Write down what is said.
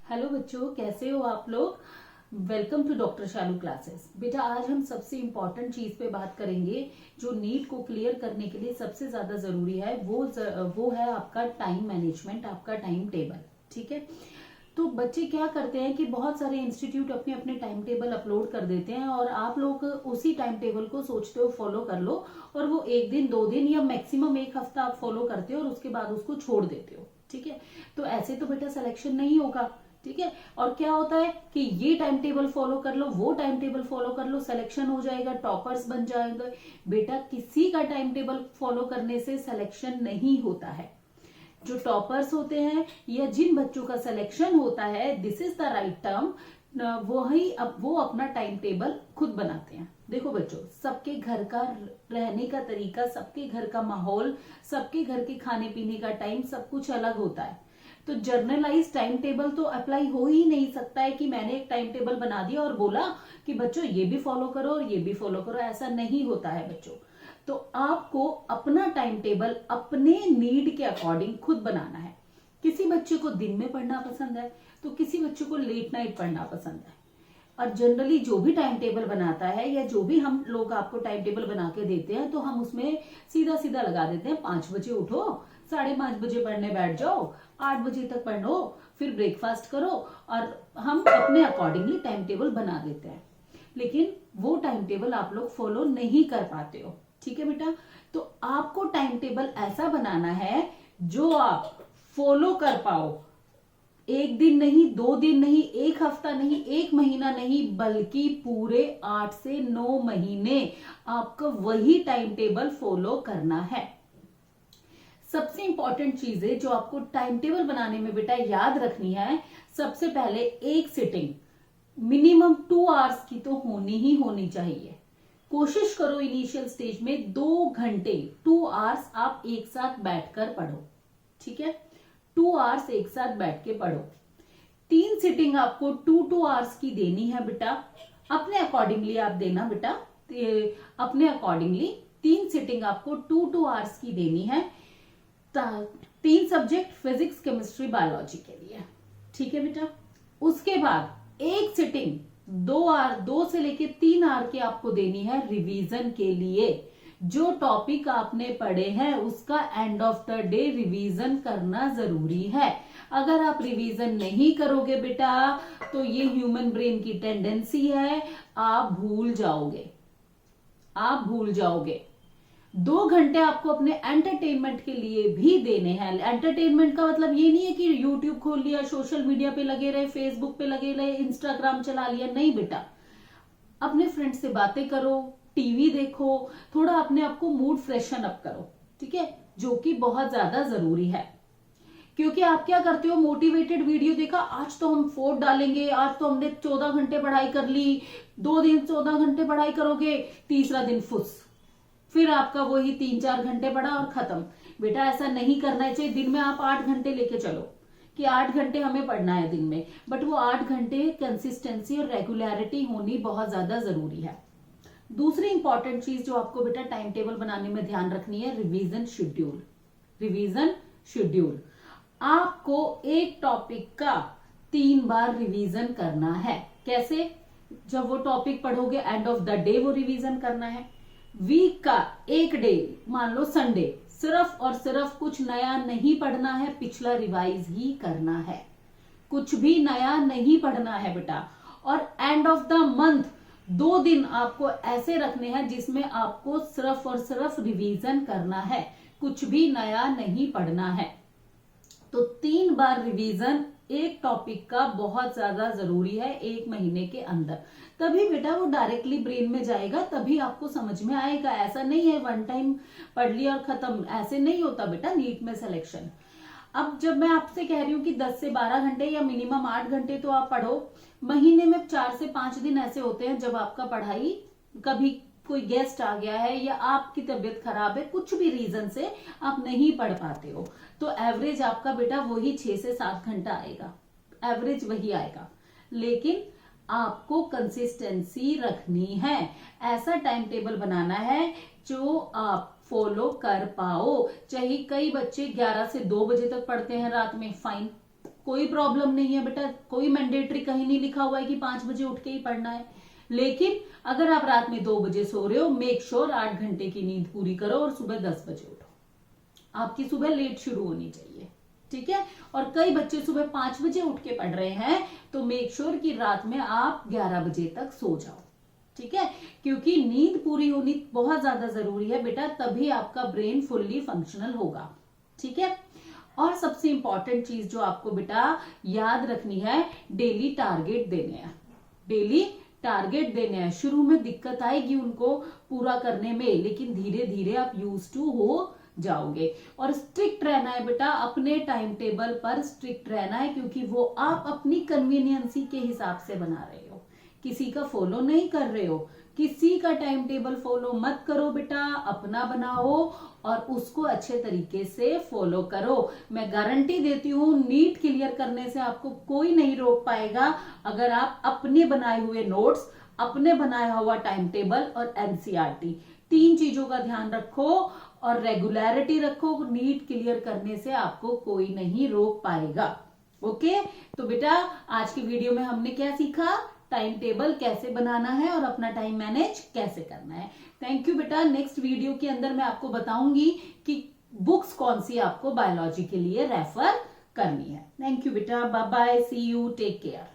Hello बच्चों, कैसे हो आप लोग। Welcome to doctor Shalu classes. बेटा आज हम सबसे इम्पोर्टेंट चीज पे बात करेंगे जो नीट को क्लियर करने के लिए सबसे ज्यादा जरूरी है। वो है आपका टाइम मैनेजमेंट, आपका टाइम टेबल। ठीक है, तो बच्चे क्या करते हैं कि बहुत सारे इंस्टीट्यूट अपने अपने टाइम टेबल अपलोड कर देते हैं और आप लोग उसी टाइम टेबल को सोचते हो फॉलो कर लो, और वो एक दिन 2 दिन या मैक्सिमम एक हफ्ता आप फॉलो करते हो और उसके बाद उसको छोड़ देते हो। ठीक है, तो ऐसे तो बेटा सिलेक्शन नहीं होगा। ठीक है, और क्या होता है कि ये टाइम टेबल फॉलो कर लो, वो टाइम टेबल फॉलो कर लो, सिलेक्शन हो जाएगा, टॉपर्स बन जाएंगे। बेटा किसी का टाइम टेबल फॉलो करने से सिलेक्शन नहीं होता है। जो टॉपर्स होते हैं या जिन बच्चों का सिलेक्शन होता है, this is the right term, वो अपना टाइम टेबल खुद बनाते हैं। देखो बच्चों, सबके घर का रहने का तरीका, सबके घर का माहौल, सबके घर के खाने पीने का टाइम, सब कुछ अलग होता है। तो जर्नलाइज टाइम टेबल तो अप्लाई हो ही नहीं सकता है कि मैंने एक टाइम टेबल बना दिया और बोला कि बच्चों ये भी फॉलो करो और ये भी फॉलो करो। ऐसा नहीं होता है बच्चों। तो आपको अपना टाइम टेबल अपने नीड के अकॉर्डिंग खुद बनाना है। किसी बच्चे को दिन में पढ़ना पसंद है तो किसी बच्चे को लेट नाइट पढ़ना पसंद है। और जनरली जो भी टाइम टेबल बनाता है या जो भी हम लोग आपको टाइम टेबल बना के देते हैं, तो हम उसमें सीधा सीधा लगा देते हैं 5 बजे उठो, 5:30 बजे पढ़ने बैठ जाओ, 8 बजे तक पढ़ो, फिर ब्रेकफास्ट करो, और हम अपने अकॉर्डिंगली टाइम टेबल बना देते हैं। लेकिन वो टाइम टेबल आप लोग फॉलो नहीं कर पाते हो। ठीक है बेटा, तो आपको टाइम टेबल ऐसा बनाना है जो आप फॉलो कर पाओ। एक दिन नहीं, 2 दिन नहीं, एक हफ्ता नहीं, एक महीना नहीं, बल्कि पूरे 8 से 9 महीने आपको वही टाइम टेबल फॉलो करना है। सबसे इंपॉर्टेंट चीजें जो आपको टाइम टेबल बनाने में बेटा याद रखनी है, सबसे पहले एक सिटिंग मिनिमम 2 आवर्स की तो होनी ही होनी चाहिए। कोशिश करो इनिशियल स्टेज में 2 घंटे 2 आवर्स आप एक साथ बैठकर पढ़ो। ठीक है, 2 आवर्स एक साथ बैठ के पढ़ो। 3 सिटिंग आपको 2 आवर्स की देनी है बेटा। अपने अकॉर्डिंगली आप देना बेटा, अपने अकॉर्डिंगली 3 सिटिंग आपको 2 आवर्स की देनी है। 3 सब्जेक्ट, फिजिक्स, केमिस्ट्री, बायोलॉजी के लिए। ठीक है बेटा, उसके बाद एक सिटिंग 2 से लेके 3 आवर की आपको देनी है रिवीजन के लिए। जो टॉपिक आपने पढ़े हैं उसका end of the day revision करना जरूरी है। अगर आप रिवीजन नहीं करोगे बेटा, तो ये ह्यूमन ब्रेन की टेंडेंसी है, आप भूल जाओगे, आप भूल जाओगे। 2 घंटे आपको अपने एंटरटेनमेंट के लिए भी देने हैं। एंटरटेनमेंट का मतलब ये नहीं है कि यूट्यूब खोल लिया, सोशल मीडिया पे लगे रहे, फेसबुक पे लगे रहे, इंस्टाग्राम चला लिया। नहीं बेटा, अपने फ्रेंड से बातें करो, टीवी देखो, थोड़ा अपने आप को मूड फ्रेशन अप करो। ठीक है, जो कि बहुत ज्यादा जरूरी है। क्योंकि आप क्या करते हो, मोटिवेटेड वीडियो देखा, आज तो हम 4 डालेंगे, आज तो हमने 14 घंटे पढ़ाई कर ली, 2 दिन 14 घंटे पढ़ाई करोगे, तीसरा दिन फुस, फिर आपका वही 3-4 घंटे पढ़ा और खत्म। बेटा ऐसा नहीं करना चाहिए। दिन में आप 8 घंटे लेके चलो कि 8 घंटे हमें पढ़ना है दिन में, बट वो 8 घंटे कंसिस्टेंसी और रेगुलरिटी होनी बहुत ज्यादा जरूरी है। दूसरी इंपॉर्टेंट चीज जो आपको बेटा टाइम टेबल बनाने में ध्यान रखनी है, रिवीजन शेड्यूल। रिवीजन शेड्यूल, आपको एक टॉपिक का 3 बार रिवीजन करना है। कैसे? जब वो टॉपिक पढ़ोगे एंड ऑफ द डे वो रिवीजन करना है। वीक का एक डे, मान लो संडे, सिर्फ और सिर्फ कुछ नया नहीं पढ़ना है, पिछला रिवाइज ही करना है। कुछ भी नया नहीं पढ़ना है बेटा। और एंड ऑफ द मंथ 2 दिन आपको ऐसे रखने हैं जिसमें आपको सिर्फ और सिर्फ रिवीजन करना है, कुछ भी नया नहीं पढ़ना है। तो 3 बार रिवीजन एक टॉपिक का बहुत ज्यादा जरूरी है 1 महीने के अंदर। तभी बेटा वो डायरेक्टली ब्रेन में जाएगा, तभी आपको समझ में आएगा। ऐसा नहीं है वन टाइम पढ़ लिया और खत्म, ऐसे नहीं होता बेटा नीट में सिलेक्शन। अब जब मैं आपसे कह रही हूँ कि 10 से 12 घंटे या मिनिमम 8 घंटे तो आप पढ़ो, महीने में 4 से 5 दिन ऐसे होते हैं जब आपका पढ़ाई, कभी कोई गेस्ट आ गया है या आपकी तबीयत खराब है, कुछ भी रीजन से आप नहीं पढ़ पाते हो, तो एवरेज आपका बेटा वही 6 से 7 घंटा आएगा, एवरेज वही आएगा। लेकिन आपको कंसिस्टेंसी रखनी है, ऐसा टाइम टेबल बनाना है जो आप फॉलो कर पाओ। चाहे कई बच्चे 11 से 2 बजे तक पढ़ते हैं रात में, फाइन, कोई प्रॉब्लम नहीं है बेटा, कोई मैंडेटरी कहीं नहीं लिखा हुआ है कि 5 बजे उठ के ही पढ़ना है। लेकिन अगर आप रात में 2 बजे सो रहे हो, मेक श्योर 8 घंटे की नींद पूरी करो और सुबह 10 बजे उठो। आपकी सुबह लेट शुरू होनी चाहिए, ठीक है। और कई बच्चे सुबह 5 बजे उठ के पढ़ रहे हैं, तो मेक श्योर कि रात में आप 11 बजे तक सो जाओ, ठीक है। क्योंकि नींद पूरी होनी बहुत ज्यादा जरूरी है बेटा, तभी आपका ब्रेन फुल्ली फंक्शनल होगा, ठीक है। और सबसे इंपॉर्टेंट चीज जो आपको बेटा याद रखनी है, डेली टारगेट देने हैं। डेली टारगेट देने हैं। शुरू में दिक्कत आएगी उनको पूरा करने में, लेकिन धीरे धीरे आप यूज टू हो जाओगे। और स्ट्रिक्ट रहना है बेटा, अपने टाइम टेबल पर स्ट्रिक्ट रहना है, क्योंकि वो आप अपनी कन्वीनियंसी के हिसाब से बना रहे हो, किसी का फॉलो नहीं कर रहे हो। किसी का टाइम टेबल फॉलो मत करो बेटा, अपना बनाओ और उसको अच्छे तरीके से फॉलो करो। मैं गारंटी देती हूँ, नीट क्लियर करने से आपको कोई नहीं रोक पाएगा, अगर आप अपने बनाए हुए नोट्स, अपने बनाया हुआ टाइम टेबल और एनसीईआरटी 3 चीजों का ध्यान रखो और रेगुलरिटी रखो। नीट क्लियर करने से आपको कोई नहीं रोक पाएगा। ओके, तो बेटा आज की वीडियो में हमने क्या सीखा, टाइम टेबल कैसे बनाना है और अपना टाइम मैनेज कैसे करना है। थैंक यू बेटा। नेक्स्ट वीडियो के अंदर मैं आपको बताऊंगी कि बुक्स कौन सी आपको बायोलॉजी के लिए रेफर करनी है। थैंक यू बेटा, bye bye, see you, take care.